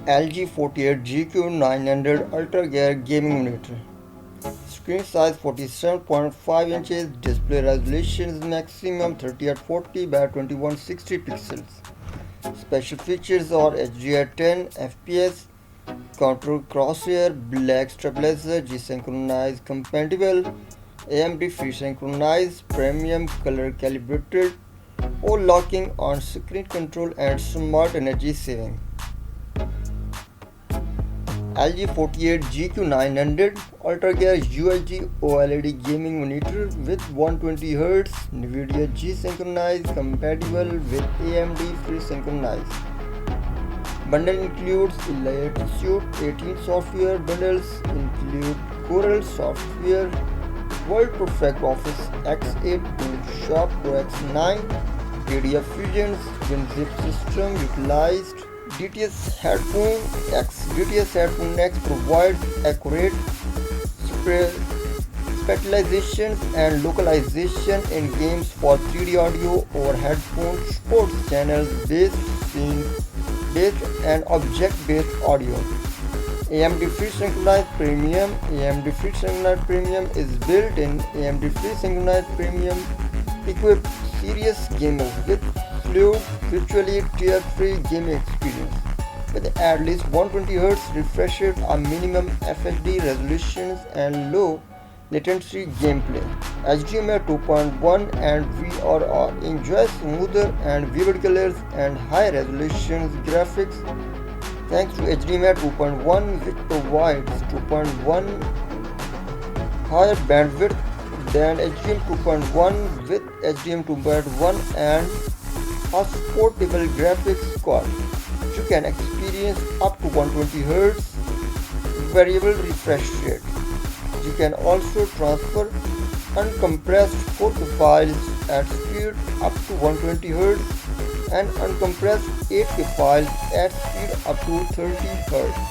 LG 48GQ900 UltraGear gaming monitor. Screen size 47.5 inches. Display resolution is maximum 30x40 by 2160 pixels. Special features are HDR 10 FPS, counter crosshair, black stabilizer, G-synchronized compatible, AMD free synchronized, premium color calibrated, all locking on screen control and smart energy saving. LG 48GQ900 UltraGear UHD OLED gaming monitor with 120Hz NVIDIA G-synchronized compatible with AMD free synchronized. Bundle includes Elite Suite 18 software bundles include Coral software, World Perfect Office X8 Photoshop Pro X9, PDF Fusions, WinZip system utilized. DTS Headphone X. DTS Headphone X provides accurate spatialization and localization in games for 3D audio over headphone, sports channels based, scene based, and object based audio. AMD Free Synchronized Premium. AMD Free Synchronized Premium is built in. AMD Free Synchronized Premium equipped serious gamers with fluid, virtually tear-free gaming experience with at least 120Hz refresh rate, a minimum FHD resolutions, and low latency gameplay. HDMI 2.1 and VRR enjoy smoother and vivid colors and high resolution graphics thanks to HDMI 2.1, which provides 2.1 higher bandwidth than HDMI 2.1 with HDMI 2.1 and a supportable graphics card. You can experience up to 120Hz variable refresh rate. You can also transfer uncompressed 4K files at speed up to 120Hz and uncompressed 8K files at speed up to 30Hz.